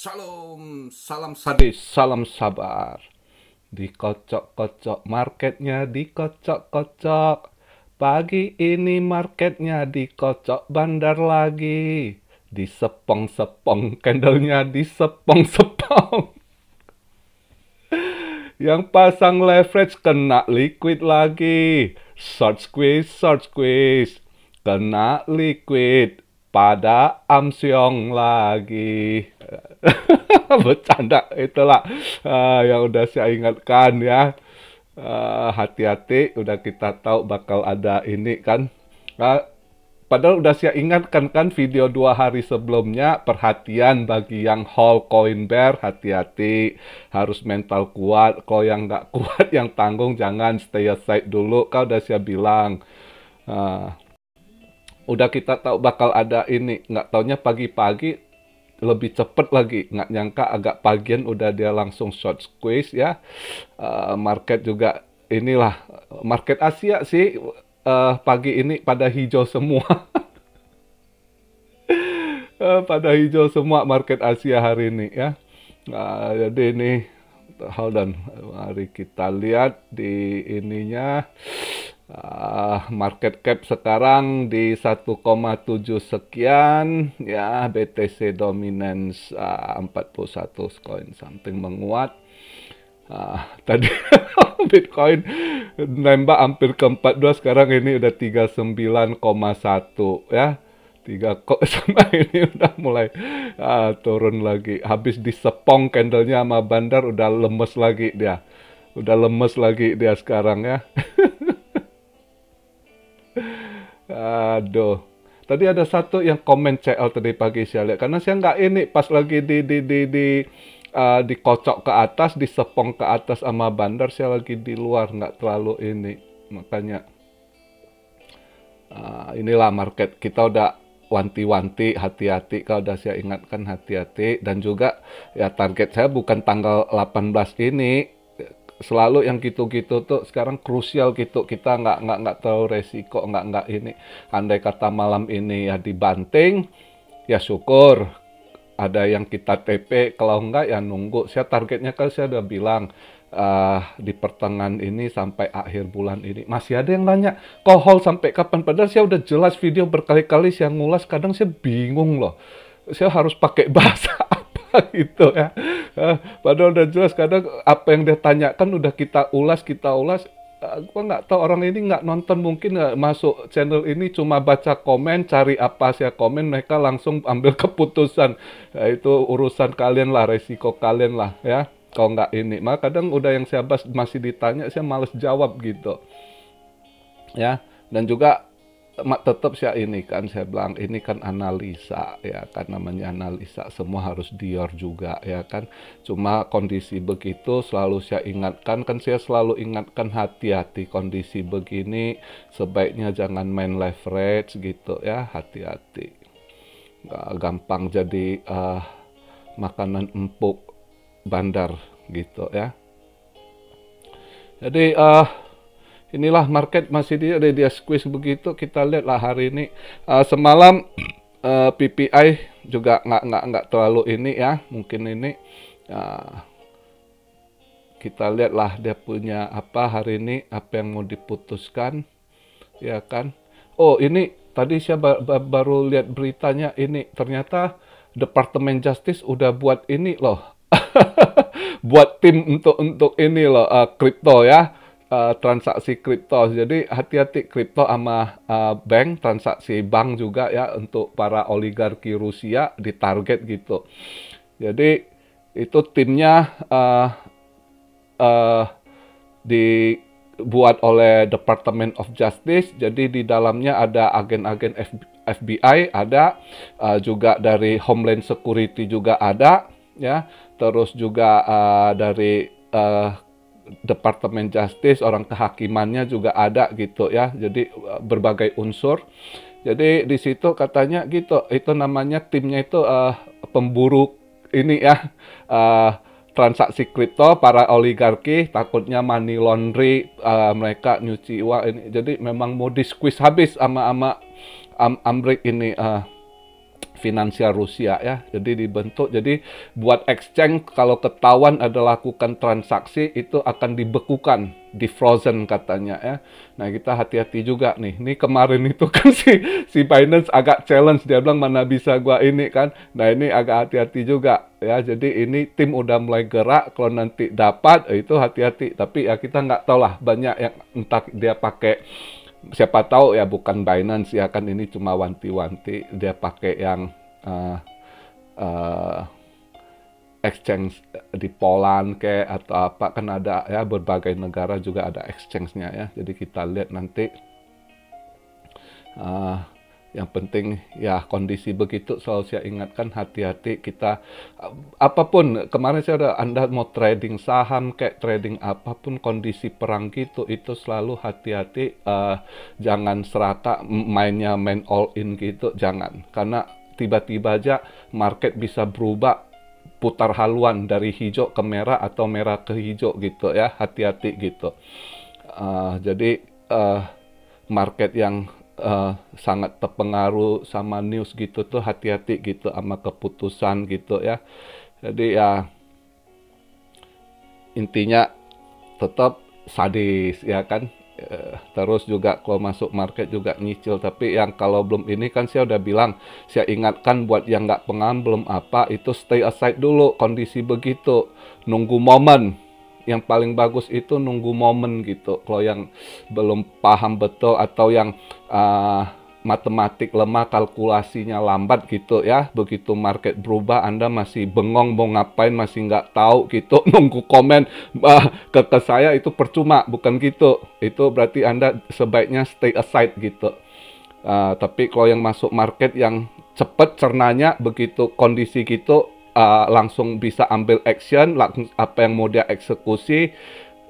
Shalom, salam sadis, salam sabar. Dikocok-kocok marketnya, dikocok-kocok. Pagi ini marketnya dikocok bandar lagi. Disepong-sepong, candlenya disepong-sepong. Yang pasang leverage kena liquid lagi. Short squeeze. Kena liquid. Pada amsyong lagi. Bercanda itulah yang udah saya ingatkan ya. Hati-hati, udah kita tahu bakal ada ini kan. Padahal udah saya ingatkan kan video 2 hari sebelumnya, perhatian bagi yang hold coin bear, hati-hati, harus mental kuat. Kalau yang nggak kuat, yang tanggung, jangan, stay aside dulu. Kau udah saya bilang. Udah kita tahu bakal ada ini, nggak taunya pagi-pagi lebih cepet lagi, nggak nyangka agak pagian udah dia langsung short squeeze ya. Market juga inilah, market Asia sih pagi ini pada hijau semua. Pada hijau semua market Asia hari ini ya. Jadi ini, hold on, mari kita lihat di ininya. Market cap sekarang di 1,7 sekian ya. BTC dominance 41 coin something menguat. Tadi Bitcoin nembak hampir ke 42, sekarang ini udah 39,1 ya. 3 kok sama ini udah mulai turun lagi. Habis disepong candlenya sama bandar, udah lemes lagi dia. Sekarang ya. Aduh. Tadi ada satu yang komen CL tadi pagi saya lihat. Karena saya nggak ini pas lagi dikocok ke atas, disepong ke atas sama bandar, saya lagi di luar, nggak terlalu ini. Makanya inilah market. Kita udah wanti-wanti, hati-hati. Kalau udah saya ingatkan hati-hati. Dan juga ya target saya bukan tanggal 18 ini. Selalu yang gitu-gitu tuh sekarang krusial gitu, kita nggak tahu resiko, nggak ini. Andai kata malam ini ya dibanting, ya syukur ada yang kita TP, kalau nggak ya nunggu. Saya targetnya kan saya udah bilang di pertengahan ini sampai akhir bulan ini. Masih ada yang nanya, kok hold sampai kapan? Padahal saya udah jelas video berkali-kali saya ngulas, kadang saya bingung loh. Saya harus pakai bahasa gitu ya. Padahal udah jelas, kadang apa yang dia tanyakan udah kita ulas. Gua nggak tahu, orang ini nggak nonton, mungkin nggak masuk channel ini, cuma baca komen, cari apa saya komen, mereka langsung ambil keputusan. Ya, itu urusan kalian lah, resiko kalian lah ya. Kalau nggak ini, maka kadang udah yang saya bahas masih ditanya, saya males jawab gitu ya. Dan juga tetap saya ini kan, saya bilang ini kan analisa ya kan, namanya analisa, semua harus dior juga ya kan. Cuma kondisi begitu selalu saya ingatkan kan, saya selalu ingatkan hati-hati kondisi begini, sebaiknya jangan main leverage gitu ya, hati-hati. Gampang jadi makanan empuk bandar gitu ya. Jadi inilah market masih dia squeeze begitu. Kita lihatlah hari ini. Semalam PPI juga nggak terlalu ini ya. Mungkin ini kita lihatlah dia punya apa hari ini, apa yang mau diputuskan ya kan. Oh ini tadi saya baru lihat beritanya, ini ternyata Departemen Justice udah buat ini loh. Buat tim untuk ini loh, kripto ya. Transaksi kripto. Jadi hati-hati kripto sama bank, transaksi bank juga ya, untuk para oligarki Rusia ditarget gitu. Jadi itu timnya dibuat oleh Department of Justice. Jadi di dalamnya ada agen-agen FBI, ada juga dari Homeland Security juga ada ya. Terus juga dari Departemen Justice, orang kehakimannya juga ada gitu ya. Jadi berbagai unsur. Jadi di situ katanya gitu, itu namanya timnya itu pemburu ini ya, transaksi kripto, para oligarki, takutnya money laundry, mereka nyuci uang ini. Jadi memang mau di squeeze habis sama Amrik ini finansial Rusia ya. Jadi dibentuk, jadi buat exchange kalau ketahuan ada lakukan transaksi itu akan dibekukan, di frozen katanya ya. Nah kita hati-hati juga nih. Ini kemarin itu kan si Binance agak challenge, dia bilang mana bisa gua ini kan. Nah ini agak hati-hati juga ya. Jadi ini tim udah mulai gerak, kalau nanti dapat itu hati-hati. Tapi ya kita nggak tahu lah, banyak yang entah dia pakai, siapa tahu ya bukan Binance ya kan, ini cuma wanti-wanti dia pakai yang uh, exchange di Poland kayak atau apa, kan ada ya, berbagai negara juga ada exchange-nya ya. Jadi kita lihat nanti. Yang penting ya kondisi begitu selalu saya ingatkan, hati-hati kita apapun. Kemarin saya udah, Anda mau trading saham kayak trading apapun, kondisi perang gitu itu selalu hati-hati, jangan serakah main all in gitu, jangan, karena tiba-tiba aja market bisa berubah, putar haluan dari hijau ke merah atau merah ke hijau gitu ya, hati-hati gitu. Jadi market yang sangat terpengaruh sama news gitu tuh hati-hati gitu sama keputusan gitu ya. Jadi ya intinya tetap sadis ya kan. Terus juga kalau masuk market juga nyicil. Tapi yang kalau belum ini kan saya udah bilang, saya ingatkan buat yang nggak pengalaman belum apa, itu stay aside dulu kondisi begitu, nunggu momen. Yang paling bagus itu nunggu momen gitu. Kalau yang belum paham betul atau yang matematik lemah, kalkulasinya lambat gitu ya, begitu market berubah Anda masih bengong mau ngapain, masih nggak tahu gitu, nunggu komen ke saya itu percuma, bukan gitu. Itu berarti Anda sebaiknya stay aside gitu. Tapi kalau yang masuk market yang cepat cernanya, begitu kondisi gitu langsung bisa ambil action, langsung apa yang mau dia eksekusi,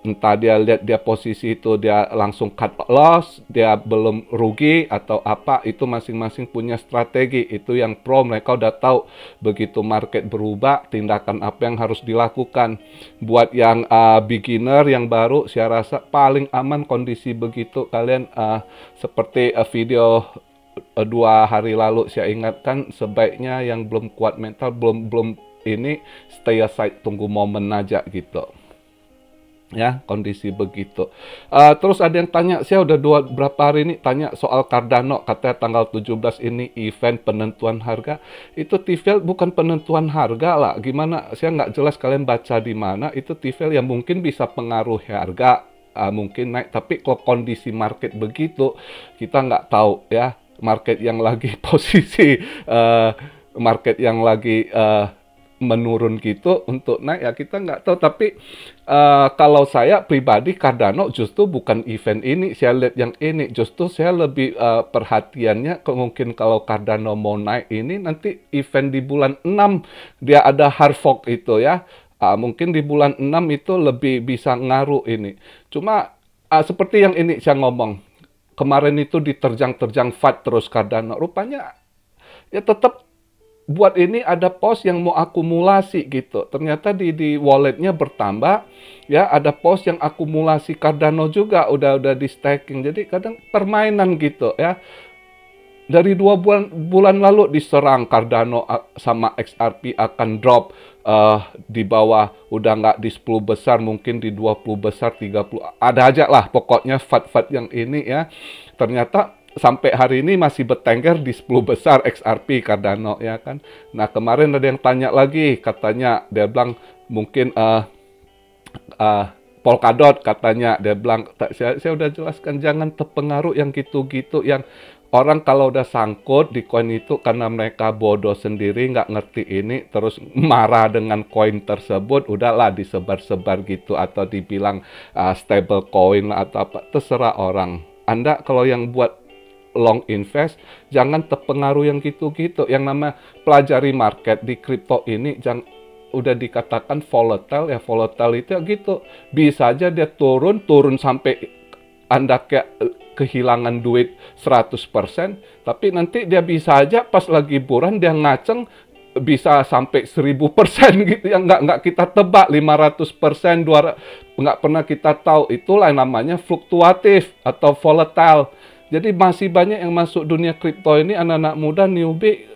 entah dia lihat dia posisi itu dia langsung cut loss, dia belum rugi atau apa, itu masing-masing punya strategi. Itu yang pro, mereka udah tahu begitu market berubah tindakan apa yang harus dilakukan. Buat yang beginner, yang baru, saya rasa paling aman kondisi begitu kalian seperti video 2 hari lalu saya ingatkan, sebaiknya yang belum kuat mental, belum ini, stay aside, tunggu momen aja gitu ya, kondisi begitu. Terus ada yang tanya, saya udah berapa hari ini tanya soal Cardano, katanya tanggal 17 ini event penentuan harga. Itu TVL bukan penentuan harga lah, gimana saya nggak jelas, kalian baca di mana. Itu TVL yang mungkin bisa pengaruh harga, mungkin naik, tapi kalau kondisi market begitu kita nggak tahu ya. Market yang lagi posisi market yang lagi menurun gitu untuk naik ya kita nggak tahu. Tapi kalau saya pribadi, Cardano justru bukan event ini, saya lihat yang ini justru saya lebih perhatiannya mungkin kalau Cardano mau naik ini nanti event di bulan 6 dia ada hard fork itu ya. Mungkin di bulan 6 itu lebih bisa ngaruh ini. Cuma seperti yang ini saya ngomong, kemarin itu diterjang-terjang FUD terus Cardano. Rupanya ya tetap buat ini ada pos yang mau akumulasi gitu. Ternyata di walletnya bertambah ya, ada pos yang akumulasi Cardano juga udah di staking. Jadi kadang permainan gitu ya. Dari 2 bulan lalu diserang Cardano sama XRP akan drop di bawah, udah nggak di 10 besar, mungkin di 20 besar, 30. Ada aja lah pokoknya FUD yang ini ya. Ternyata sampai hari ini masih bertengger di 10 besar XRP Cardano ya kan. Nah kemarin ada yang tanya lagi, katanya dia bilang mungkin Polkadot katanya, dia bilang, saya udah jelaskan jangan terpengaruh yang gitu-gitu, yang orang kalau udah sangkut di koin itu karena mereka bodoh sendiri, nggak ngerti ini, terus marah dengan koin tersebut, udahlah disebar-sebar gitu, atau dibilang stable coin atau apa, terserah orang. Anda kalau yang buat long invest, jangan terpengaruh yang gitu-gitu. Yang nama pelajari market di kripto ini, udah dikatakan volatile ya, volatile itu ya gitu. Bisa aja dia turun sampai Anda kayak kehilangan duit 100%, tapi nanti dia bisa aja pas lagi buran dia ngaceng bisa sampai 1000% gitu yang nggak kita tebak, 500%, 200, nggak pernah kita tahu. Itulah yang namanya fluktuatif atau volatile. Jadi masih banyak yang masuk dunia kripto ini, anak-anak muda newbie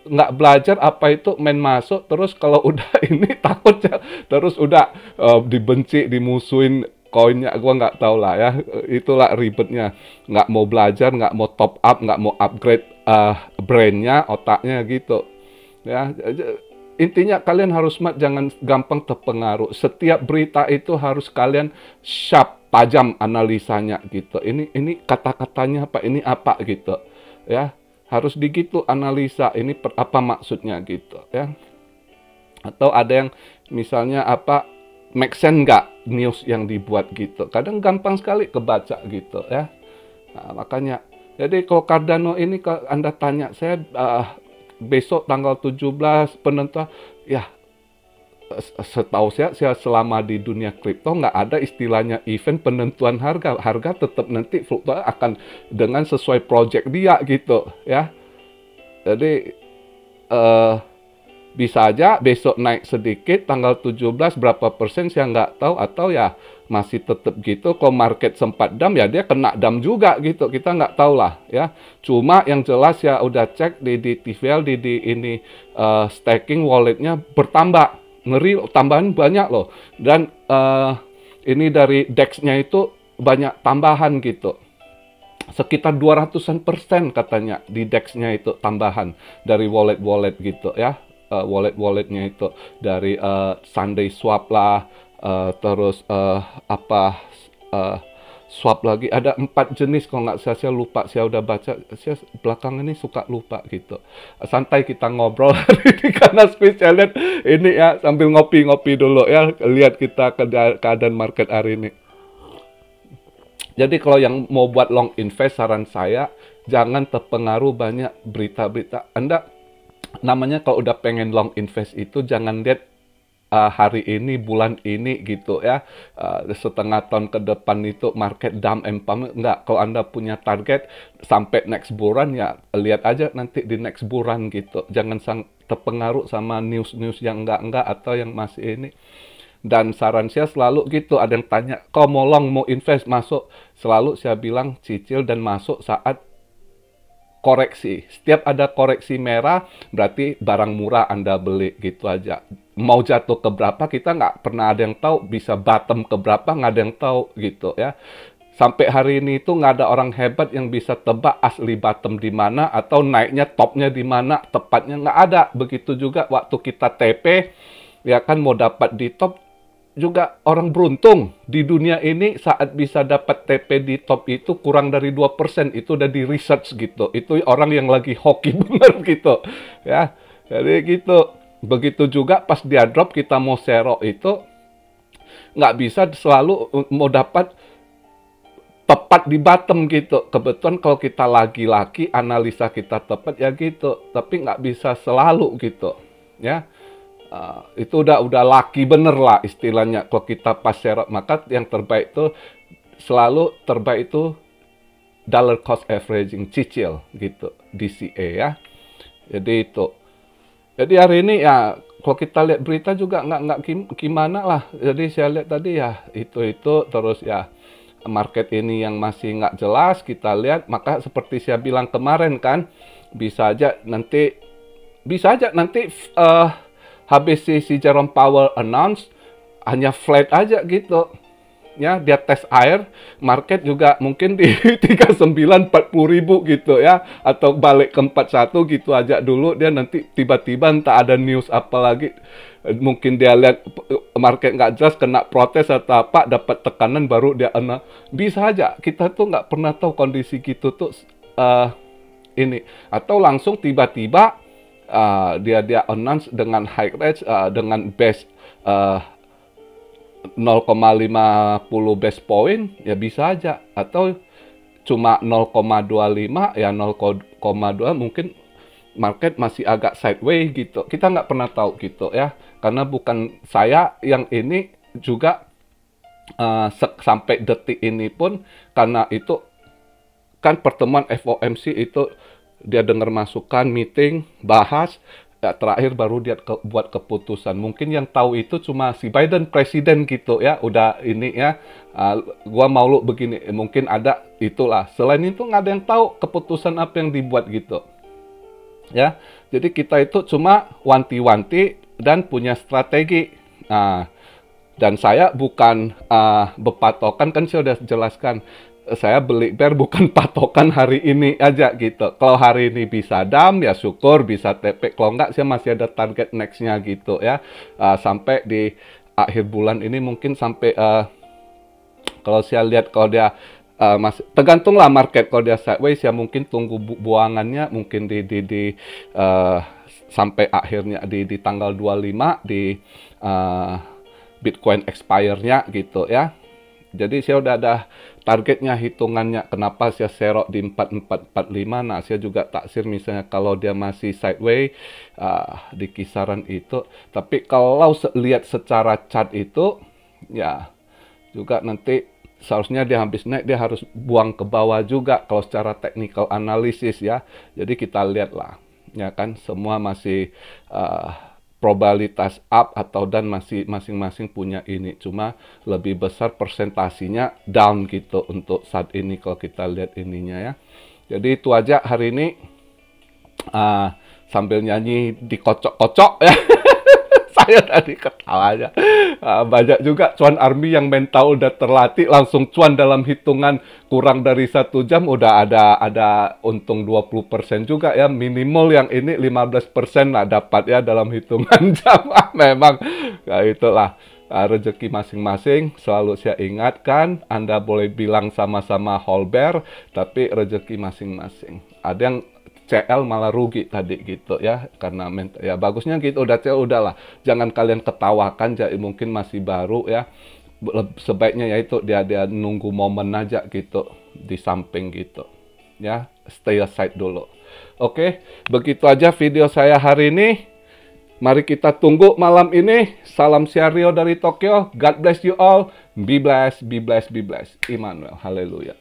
nggak belajar apa itu main masuk, terus kalau udah ini takut ya, terus udah dibenci, dimusuhin koinnya, gua nggak tahu lah ya. Itulah ribetnya, nggak mau belajar, nggak mau top up, nggak mau upgrade brainnya, otaknya gitu ya. Intinya kalian harus smart, jangan gampang terpengaruh. Setiap berita itu harus kalian sharp, tajam analisanya gitu. Ini kata-katanya apa, ini apa gitu ya. Harus digitu analisa, ini apa maksudnya gitu ya. Atau ada yang misalnya apa, make sense nggak news yang dibuat gitu. Kadang gampang sekali kebaca gitu ya. Nah, makanya jadi kalau Cardano ini kalau Anda tanya saya besok tanggal 17 penentuan, ya setahu saya selama di dunia kripto nggak ada istilahnya event penentuan harga. Harga tetap nanti fluktuasi akan dengan sesuai project dia gitu ya. Jadi bisa aja besok naik sedikit, tanggal 17 berapa persen saya nggak tahu, atau ya masih tetap gitu. Kalau market sempat dump ya dia kena dump juga gitu, kita nggak tahu lah ya. Cuma yang jelas ya udah cek di TVL, di ini staking walletnya bertambah, ngeri, tambahan banyak loh. Dan ini dari DEX-nya itu banyak tambahan gitu, sekitar 200% katanya di DEX-nya itu tambahan dari wallet-wallet gitu ya. Wallet-walletnya itu dari Sunday Swap lah, terus swap lagi ada 4 jenis kalau nggak saya lupa, saya udah baca, saya belakangan ini suka lupa gitu. Santai kita ngobrol hari ini karena spesialnya ini ya, sambil ngopi-ngopi dulu ya, lihat kita keadaan market hari ini. Jadi kalau yang mau buat long invest, saran saya jangan terpengaruh banyak berita-berita. Anda namanya kalau udah pengen long invest itu jangan lihat hari ini, bulan ini gitu ya. Setengah tahun ke depan itu market dump and pump. Enggak, kalau Anda punya target sampai next bulan ya lihat aja nanti di next bulan gitu. Jangan terpengaruh sama news-news yang enggak atau yang masih ini. Dan saran saya selalu gitu, ada yang tanya, kau mau long, mau invest, masuk. Selalu saya bilang cicil dan masuk saat koreksi. Setiap ada koreksi merah, berarti barang murah Anda beli gitu aja. Mau jatuh ke berapa, kita nggak pernah ada yang tahu. Bisa bottom ke berapa, nggak ada yang tahu gitu ya. Sampai hari ini itu nggak ada orang hebat yang bisa tebak asli bottom di mana atau naiknya topnya di mana, tepatnya nggak ada. Begitu juga waktu kita TP, ya kan mau dapat di top, juga orang beruntung di dunia ini saat bisa dapat TP di top itu kurang dari 2%, itu udah di research gitu. Itu orang yang lagi hoki bener gitu. Ya. Jadi gitu. Begitu juga pas dia drop kita mau sero itu nggak bisa selalu mau dapat tepat di bottom gitu. Kebetulan kalau kita lagi-lagi analisa kita tepat ya gitu. Tapi nggak bisa selalu gitu. Ya. Itu udah laki bener lah istilahnya kalau kita pas share. Maka yang terbaik itu selalu terbaik itu dollar cost averaging, cicil gitu, DCA ya. Jadi itu. Jadi hari ini ya kalau kita lihat berita juga nggak gimana lah. Jadi saya lihat tadi ya itu terus ya market ini yang masih nggak jelas kita lihat. Maka seperti saya bilang kemarin kan bisa aja nanti habis si Jerome Powell announce hanya flat aja gitu ya, dia tes air, market juga mungkin di 39-40 ribu gitu ya, atau balik ke 41 gitu aja dulu, dia nanti tiba-tiba entah ada news apa lagi, mungkin dia lihat market nggak jelas, kena protes atau apa, dapat tekanan baru dia bisa aja. Kita tuh nggak pernah tahu kondisi gitu tuh ini, atau langsung tiba-tiba dia announce dengan high rate dengan base 0,50 base point ya bisa aja, atau cuma 0,25 ya 0,2 mungkin market masih agak sideways gitu. Kita nggak pernah tahu gitu ya, karena bukan saya yang ini juga sampai detik ini pun, karena itu kan pertemuan FOMC itu dia dengar masukan, meeting, bahas, ya, terakhir baru dia buat keputusan. Mungkin yang tahu itu cuma si Biden presiden gitu ya, udah ini ya, gua mau lu begini, mungkin ada itulah. Selain itu nggak ada yang tahu keputusan apa yang dibuat gitu. ya. Jadi kita itu cuma wanti-wanti dan punya strategi. Nah, dan saya bukan berpatokan, kan saya udah jelaskan, saya beli bear bukan patokan hari ini aja gitu. Kalau hari ini bisa dam ya syukur, bisa TP. Kalau enggak saya masih ada target nextnya gitu ya. Sampai di akhir bulan ini mungkin sampai kalau saya lihat kalau dia masih tergantung lah market, kalau dia sideways ya mungkin tunggu buangannya mungkin uh, sampai akhirnya di tanggal 25 di Bitcoin expire-nya gitu ya. Jadi saya udah ada targetnya, hitungannya. Kenapa saya serok di 4445. Nah, saya juga taksir misalnya kalau dia masih sideways di kisaran itu. Tapi kalau lihat secara chart itu ya juga nanti seharusnya dia habis naik dia harus buang ke bawah juga kalau secara technical analysis ya. Jadi kita lihat lah ya kan, semua masih probabilitas up atau down, masih masing-masing punya ini, cuma lebih besar persentasinya down gitu untuk saat ini kalau kita lihat ininya ya. Jadi itu aja hari ini, sambil nyanyi dikocok-kocok ya. Saya tadi ketawanya. Banyak juga cuan army yang mental udah terlatih langsung cuan dalam hitungan kurang dari 1 jam udah ada untung 20% juga ya. Minimal yang ini 15% lah dapat ya dalam hitungan jam. Memang ya itulah rezeki masing-masing. Selalu saya ingatkan, Anda boleh bilang sama-sama hold bear, tapi rezeki masing-masing. Ada yang CL malah rugi tadi gitu ya, karena ya bagusnya gitu, udah CL udahlah, jangan kalian ketawakan, jadi mungkin masih baru ya, sebaiknya ya itu dia nunggu momen aja gitu di samping gitu ya, stay aside dulu. Oke, begitu aja video saya hari ini. Mari kita tunggu malam ini. Salam Siario dari Tokyo. God bless you all. Be blessed, be blessed, be blessed. Immanuel, haleluya.